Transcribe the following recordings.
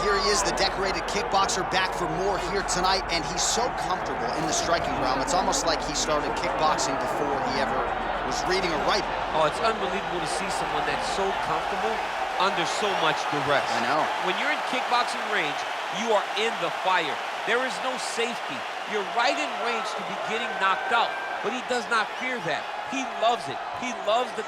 here he is, the decorated kickboxer, back for more here tonight, and he's so comfortable in the striking realm. It's almost like he started kickboxing before he ever was reading or writing. Oh, it's unbelievable to see someone that's so comfortable under so much duress. I know. When you're in kickboxing range, you are in the fire. There is no safety. You're right in range to be getting knocked out, but he does not fear that. He loves it. He loves the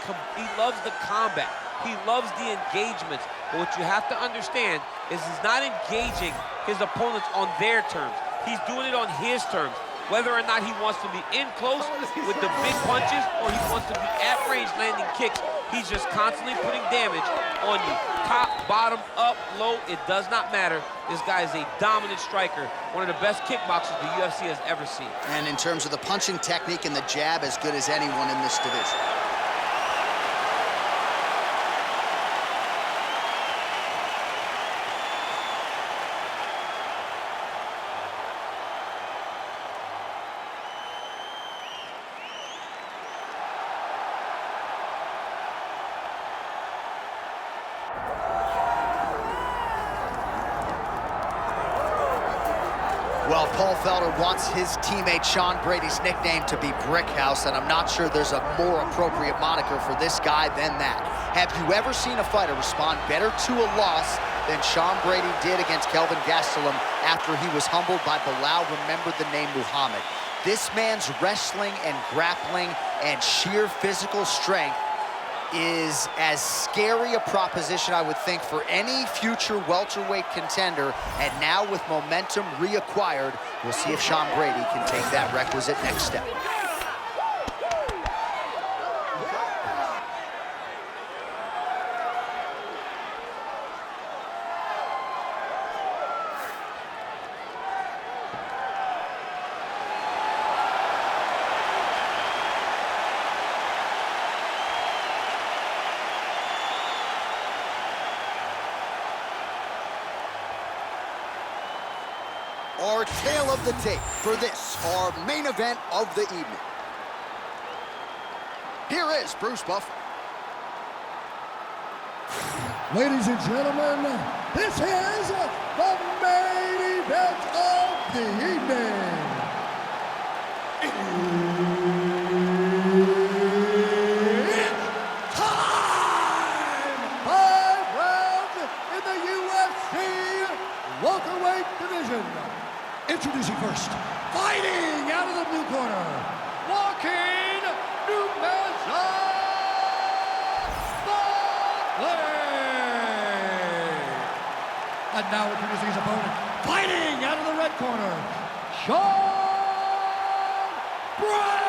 combat. He loves the engagements. But what you have to understand is he's not engaging his opponents on their terms. He's doing it on his terms. Whether or not he wants to be in close with the big punches or he wants to be at range landing kicks, he's just constantly putting damage on you. Top, bottom, up, low, it does not matter. This guy is a dominant striker, one of the best kickboxers the UFC has ever seen. And in terms of the punching technique and the jab, as good as anyone in this division. Well, Paul Felder wants his teammate Sean Brady's nickname to be Brickhouse, and I'm not sure there's a more appropriate moniker for this guy than that. Have you ever seen a fighter respond better to a loss than Sean Brady did against Kelvin Gastelum after he was humbled by Bilal remembered the name Muhammad? This man's wrestling and grappling and sheer physical strength is as scary a proposition, I would think, for any future welterweight contender. And now with momentum reacquired, we'll see if Sean Brady can take that requisite next step. Our tale of the tape for this, our main event of the evening. Here is Bruce Buffer. Ladies and gentlemen, this is the main event of the evening. It's time! 5 rounds in the UFC welterweight division. Introducing first, fighting out of the blue corner, Joaquin Buckley. And now introducing his opponent, fighting out of the red corner, Sean Brady.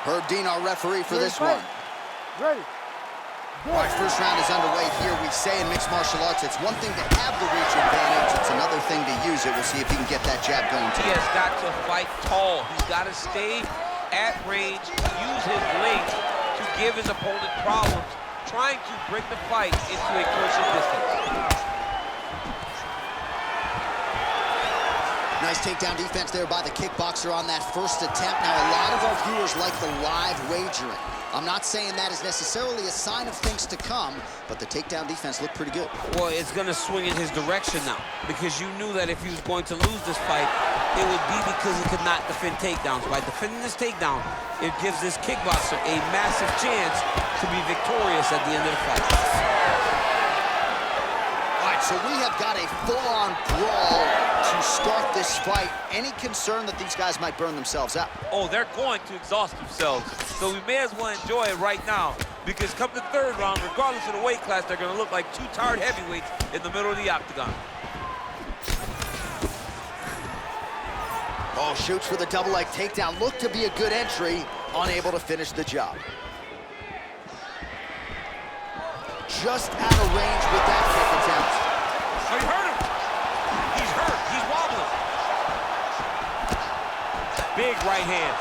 Herb Dean, our referee for this one. Ready. All right, first round is underway here. We say in mixed martial arts, it's one thing to have the reach advantage. It's another thing to use it. We'll see if he can get that jab going He today. has got to fight tall. He's got to stay at range, use his length to give his opponent problems, trying to bring the fight into a closer distance. Nice takedown defense there by the kickboxer on that first attempt. Now, a lot of our viewers like the live wagering. I'm not saying that is necessarily a sign of things to come, but the takedown defense looked pretty good. Well, it's going to swing in his direction now, because you knew that if he was going to lose this fight, it would be because he could not defend takedowns. By defending this takedown, it gives this kickboxer a massive chance to be victorious at the end of the fight. All right, so we have got a full-on brawl to start this fight. Any concern that these guys might burn themselves out? Oh, they're going to exhaust themselves. So we may as well enjoy it right now, because come the third round, regardless of the weight class, they're going to look like two tired heavyweights in the middle of the octagon. Oh, shoots for the double leg takedown. Looked to be a good entry, unable to finish the job. Just out of range with that kick attempt. Oh, he hurt him. He's hurt. He's wobbling. Big right hand.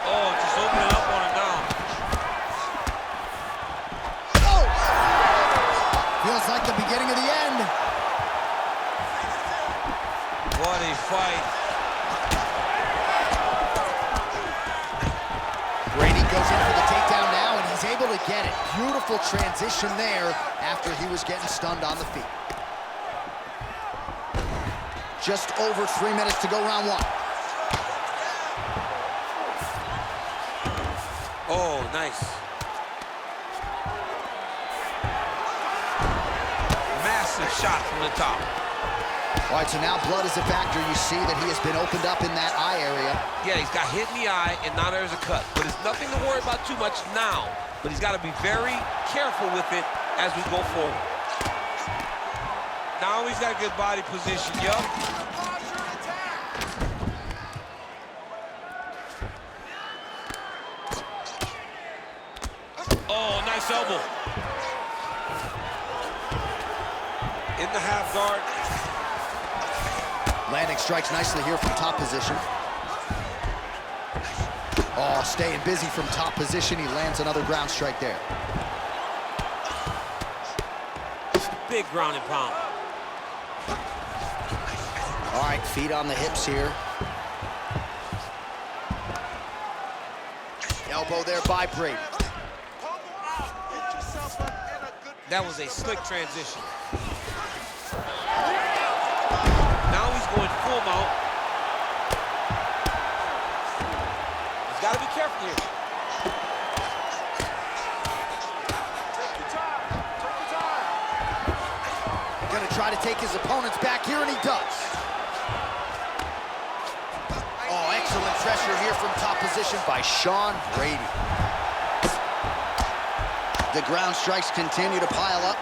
Oh, just opening up on him now. Oh! Feels like the beginning of the end. What a fight. Brady goes in for the takedown now, and he's able to get it. Beautiful transition there after he was getting stunned on the feet. Just over 3 minutes to go, round one. Oh, nice. Massive shot from the top. All right, so now blood is a factor. You see that he has been opened up in that eye area. Yeah, he's got hit in the eye, and now there's a cut. But it's nothing to worry about too much now. But he's got to be very careful with it as we go forward. Now he's got a good body position, yup. Oh, nice elbow. In the half guard. Landing strikes nicely here from top position. Oh, staying busy from top position. He lands another ground strike there. Big ground and pound. All right, feet on the hips here. Elbow there by Brady. That was a slick transition. Now he's going full mount. He's got to be careful here. Take your time. Take your time. Gonna try to take his opponents back here, and he does. Oh, excellent pressure here from top position by Sean Brady. The ground strikes continue to pile up.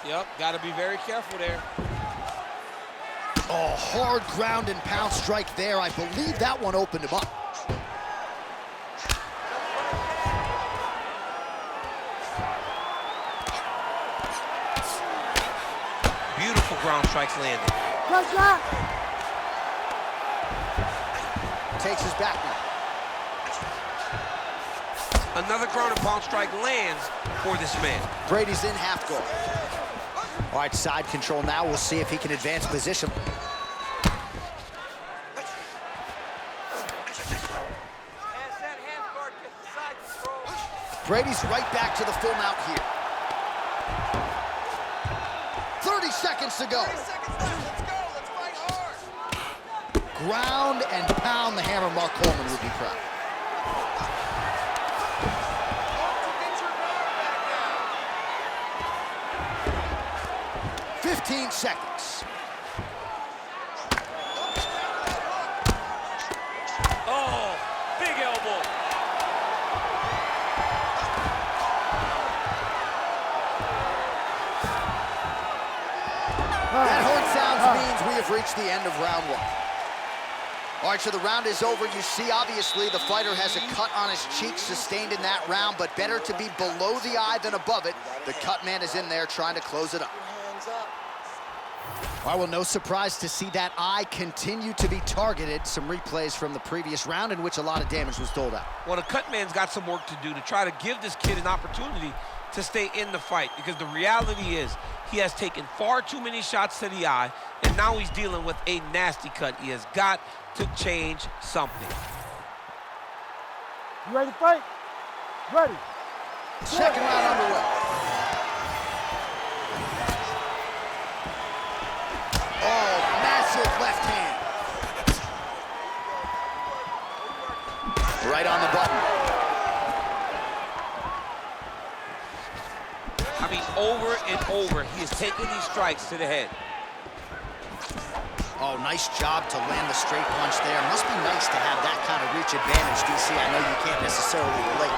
Yep, got to be very careful there. Oh, hard ground and pound strike there. I believe that one opened him up. Beautiful ground strikes landed. Takes his back now. Another ground and pound strike lands for this man. Brady's in half guard. All right, side control now. We'll see if he can advance position. Brady's right back to the full mount here. 30 seconds to go. 30 seconds left. Let's go. Let's fight hard. Ground and pound. The hammer Mark Coleman would be proud. Don't get your guard back now. 15 seconds. Oh, big elbow. That horn sounds means we have reached the end of round one. All right, so the round is over. You see, obviously, the fighter has a cut on his cheek sustained in that round, but better to be below the eye than above it. The cut man is in there trying to close it up. All right, well, no surprise to see that eye continue to be targeted. Some replays from the previous round in which a lot of damage was doled out. Well, the cut man's got some work to do to try to give this kid an opportunity to stay in the fight, because the reality is he has taken far too many shots to the eye, and now he's dealing with a nasty cut. He has got to change something. You ready to fight? Ready. Second round underway. Oh, massive left hand. Right on the button. I mean, over and over, he is taking these strikes to the head. Oh, nice job to land the straight punch there. Must be nice to have that kind of reach advantage, DC. I know you can't necessarily relate.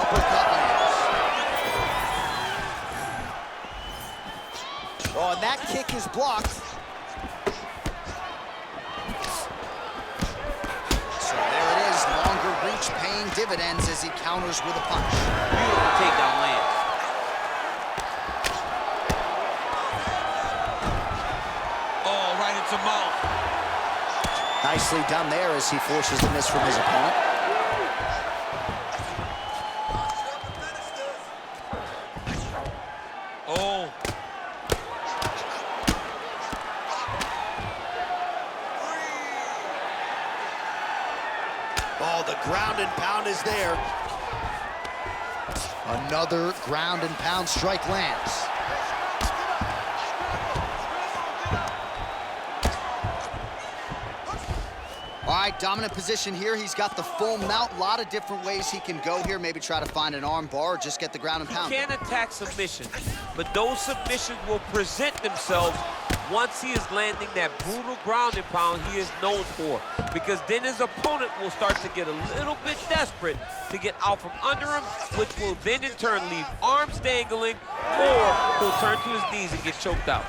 Uppercut lands. Oh, and that kick is blocked. So there it is, longer reach paying dividends as he counters with a punch. Beautiful takedown lands. To mount. Nicely done there as he forces the miss from his opponent. Oh, the ground and pound is there. Another ground and pound strike lands. All right, dominant position here. He's got the full mount. A lot of different ways he can go here. Maybe try to find an arm bar or just get the ground and pound. He can attack submission, but those submissions will present themselves once he is landing that brutal ground and pound he is known for. Because then his opponent will start to get a little bit desperate to get out from under him, which will then in turn leave arms dangling, or he'll turn to his knees and get choked out.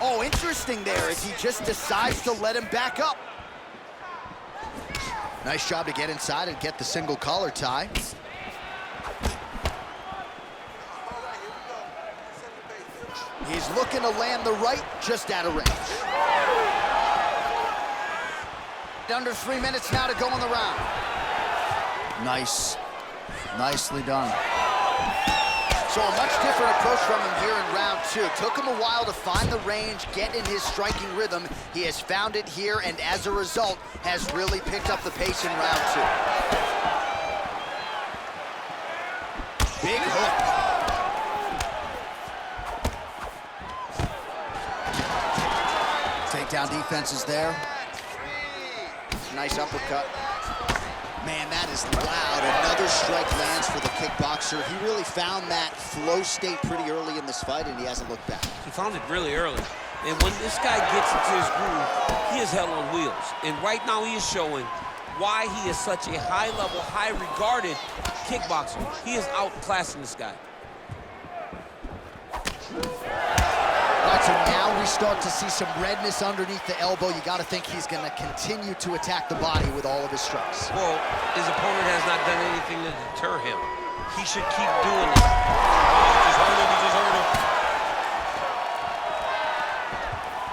Oh, interesting there as he just decides to let him back up. Nice job to get inside and get the single collar tie. He's looking to land the right, just out of range. Under 3 minutes now to go in the round. Nice. Nicely done. So a much different approach from him here in round 2. Took him a while to find the range, get in his striking rhythm. He has found it here, and as a result, has really picked up the pace in round 2. Big hook. Takedown defense is there. Nice uppercut. Man, that is loud. Another strike lands for the kickboxer. He really found that flow state pretty early in this fight, and he hasn't looked back. He found it really early. And when this guy gets into his groove, he is hell on wheels. And right now he is showing why he is such a high-level, high-regarded kickboxer. He is outclassing this guy. All right, so now we start to see some redness underneath the elbow. You got to think he's going to continue to attack the body with all of his strikes. Well, his opponent has not done anything to deter him. He should keep doing it. Oh, he just hurt him, he just hurt him.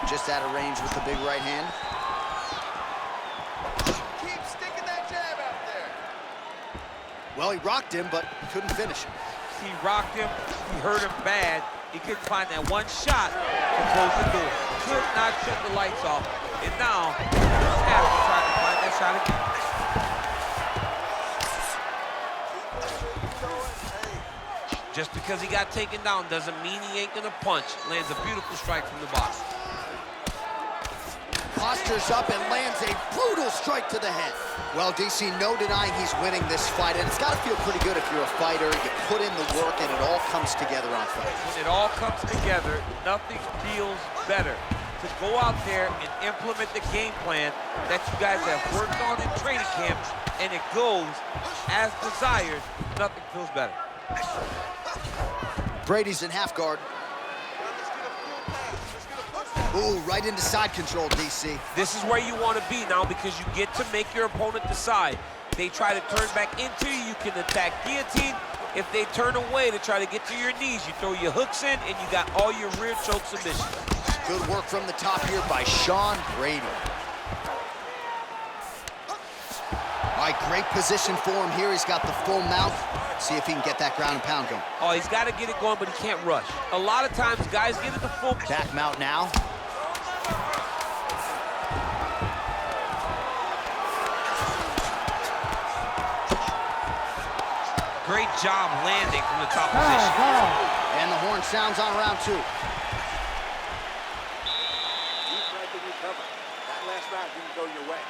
Just out of range with the big right hand. Keep sticking that jab out there. Well, he rocked him, but couldn't finish him. He rocked him, he hurt him bad. He couldn't find that one shot to close the door. Could not shut the lights off. And now, he's have to try to find that shot again. Just because he got taken down doesn't mean he ain't gonna punch. Lands a beautiful strike from the box. Postures up and lands a brutal strike to the head. Well, DC, no denying he's winning this fight, and it's got to feel pretty good if you're a fighter. You put in the work, and it all comes together on fight. When it all comes together, nothing feels better. To go out there and implement the game plan that you guys have worked on in training camp, and it goes as desired, nothing feels better. Brady's in half guard. Ooh, right into side control, DC. This is where you want to be now because you get to make your opponent decide. They try to turn back into you, you can attack guillotine. If they turn away to try to get to your knees, you throw your hooks in and you got all your rear choke submissions. Good work from the top here by Sean Brady. All right, great position for him here. He's got the full mount. See if he can get that ground and pound going. Oh, he's got to get it going, but he can't rush. A lot of times, guys get it the full. Back mount now. Great job landing from the top position. And the horn sounds on round 2. Deep right in your cover. That last round didn't go your way.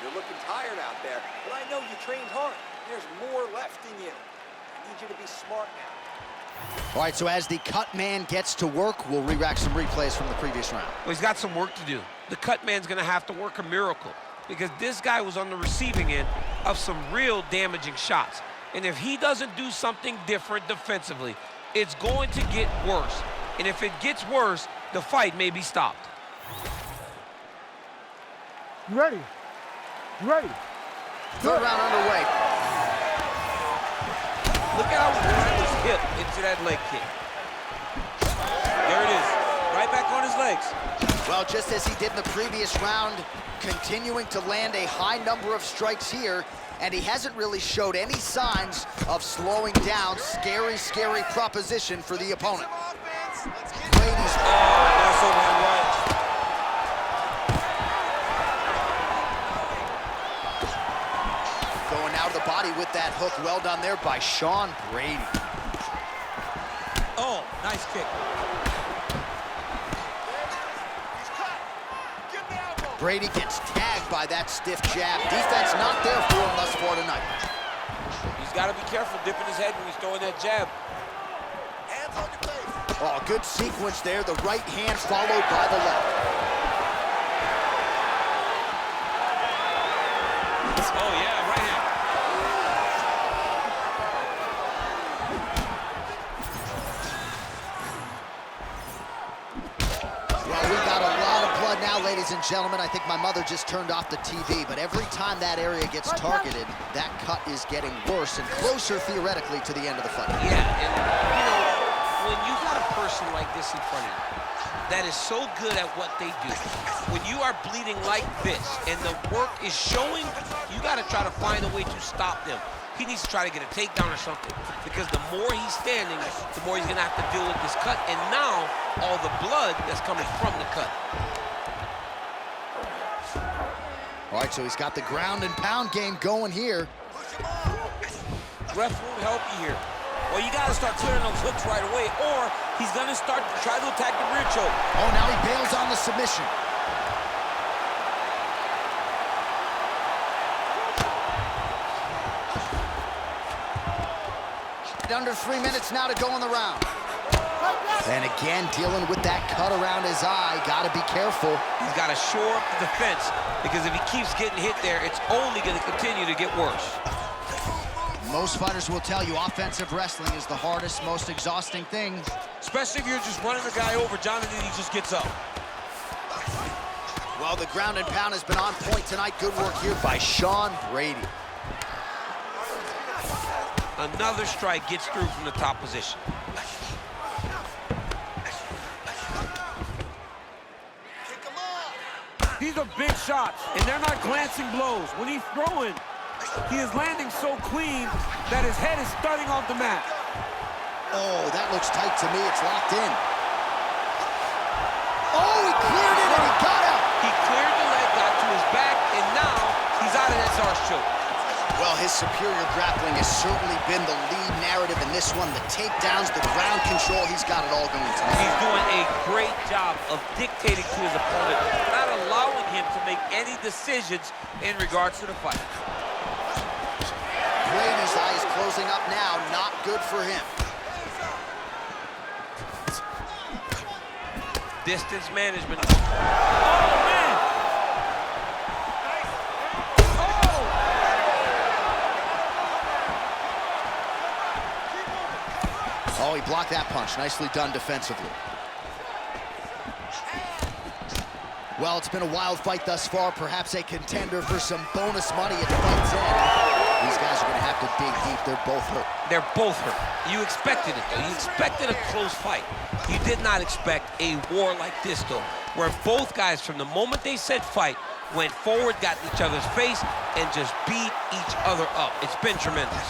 You're looking tired out there, but I know you trained hard. There's more left in you. I need you to be smart now. All right, so as the cut man gets to work, we'll re-rack some replays from the previous round. Well, he's got some work to do. The cut man's going to have to work a miracle because this guy was on the receiving end of some real damaging shots. And if he doesn't do something different defensively, it's going to get worse. And if it gets worse, the fight may be stopped. You ready? You ready? Third round underway. Look at how he his hip into that leg kick. There it is, right back on his legs. Well, just as he did in the previous round, continuing to land a high number of strikes here, and he hasn't really showed any signs of slowing down. Scary, scary proposition for the opponent. Brady's That's over the right. of the body with that hook. Well done there by Sean Brady. Oh, nice kick. Brady gets tagged by that stiff jab. Defense not there for him thus far tonight. He's got to be careful dipping his head when he's throwing that jab. Hands on your face. Oh, good sequence there. The right hand followed by the left. Oh, yeah, right hand. Well, we got a lot of blood now, ladies and gentlemen. I think my mother just turned off the TV, but every time that area gets targeted, that cut is getting worse and closer, theoretically, to the end of the fight. Yeah, and, you know, when you got a person like this in front of you that is so good at what they do, when you are bleeding like this and the work is showing, you got to try to find a way to stop them. He needs to try to get a takedown or something, because the more he's standing, the more he's going to have to deal with this cut, and now all the blood that's coming from the cut. All right, so he's got the ground and pound game going here. Ref won't help you here. Well, you got to start clearing those hooks right away, or he's going to start to try to attack the rear choke. Oh, now he bails on the submission. Under 3 minutes now to go in the round. And again, dealing with that cut around his eye. Got to be careful. He's got to shore up the defense, because if he keeps getting hit there, it's only going to continue to get worse. Most fighters will tell you offensive wrestling is the hardest, most exhausting thing. Especially if you're just running the guy over, Jonathan, he just gets up. Well, the ground and pound has been on point tonight. Good work here by Sean Brady. Another strike gets through from the top position. These are big shots, and they're not glancing blows. When he's throwing, he is landing so clean that his head is starting off the mat. Oh, that looks tight to me. It's locked in. Oh, he cleared it and he got out. He cleared the leg, got to his back, and now he's out of that arch choke. Well, his superior grappling has certainly been the lead narrative in this one. The takedowns, the ground control, he's got it all going tonight. He's doing a great job of dictating to his opponent, not allowing him to make any decisions in regards to the fight. Brady's eyes closing up now, not good for him. Distance management. Oh, man! Oh, he blocked that punch. Nicely done defensively. Well, it's been a wild fight thus far. Perhaps a contender for some bonus money at fight's end. These guys are going to have to dig deep. They're both hurt. They're both hurt. You expected it, though. You expected a close fight. You did not expect a war like this, though, where both guys, from the moment they said fight, went forward, got in each other's face, and just beat each other up. It's been tremendous.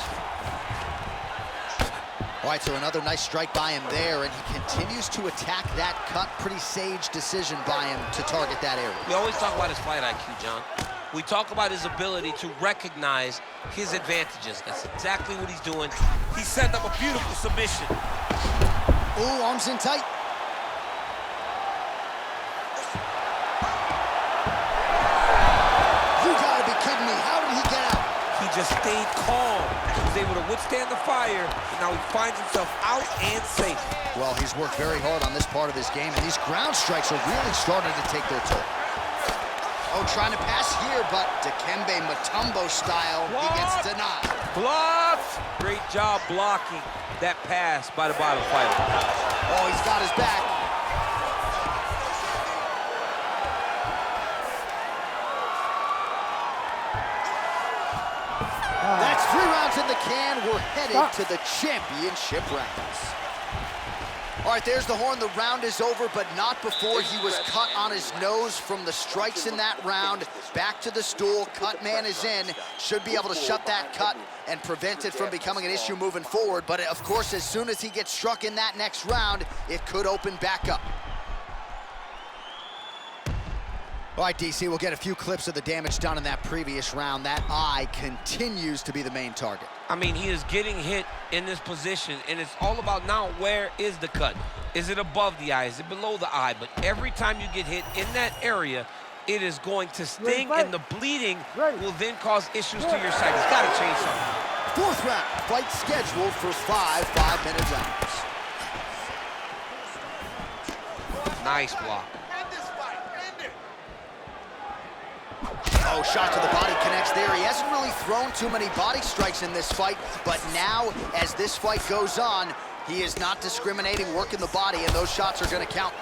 All right, so another nice strike by him there, and he continues to attack that cut. Pretty sage decision by him to target that area. We always talk about his fight IQ, John. We talk about his ability to recognize his advantages. That's exactly what he's doing. He set up a beautiful submission. Ooh, arms in tight. You gotta be kidding me. How did he get out? He just stayed calm. He was able to withstand the fire, and now he finds himself out and safe. Well, he's worked very hard on this part of his game, and these ground strikes are really starting to take their toll. Oh, trying to pass here, but Dikembe Mutombo style, he gets denied. Blocks! Great job blocking that pass by the bottom fighter. Oh, he's got his back. That's 3 rounds in the can. We're headed to the championship rounds. All right, there's the horn. The round is over, but not before he was cut on his nose from the strikes in that round. Back to the stool. Cut man is in. Should be able to shut that cut and prevent it from becoming an issue moving forward. But, of course, as soon as he gets struck in that next round, it could open back up. All right, DC, we'll get a few clips of the damage done in that previous round. That eye continues to be the main target. I mean, he is getting hit in this position, and it's all about now where is the cut? Is it above the eye? Is it below the eye? But every time you get hit in that area, it is going to sting, and the bleeding will then cause issues to your sight. He's got to change something. Fourth round, fight scheduled for 5-minute rounds. Nice block. Oh, shot to the body connects there. He hasn't really thrown too many body strikes in this fight, but now, as this fight goes on, he is not discriminating, working the body, and those shots are going to count.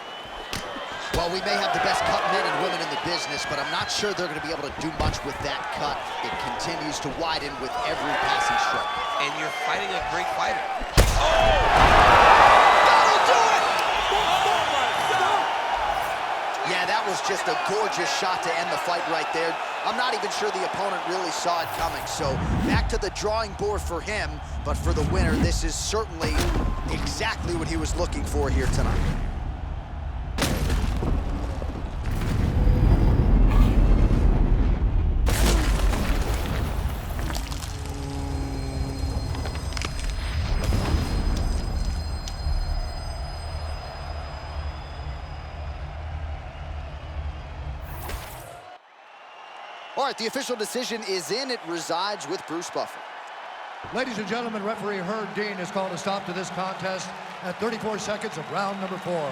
Well, we may have the best cut men and women in the business, but I'm not sure they're going to be able to do much with that cut. It continues to widen with every passing stroke. And you're fighting a great fighter. That'll do it! Yeah, that was just a gorgeous shot to end the fight right there. I'm not even sure the opponent really saw it coming. So back to the drawing board for him, but for the winner, this is certainly exactly what he was looking for here tonight. All right, the official decision is in. It resides with Bruce Buffer. Ladies and gentlemen, referee Herb Dean has called a stop to this contest at 34 seconds of round number 4.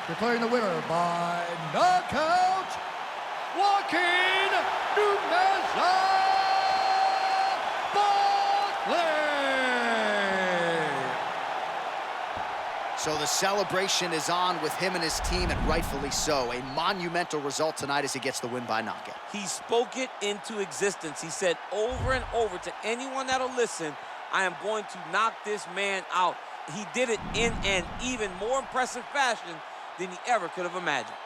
Declaring the winner by knockout, Joaquin Buckley. So the celebration is on with him and his team, and rightfully so. A monumental result tonight as he gets the win by knockout. He spoke it into existence. He said over and over to anyone that'll listen, I am going to knock this man out. He did it in an even more impressive fashion than he ever could have imagined.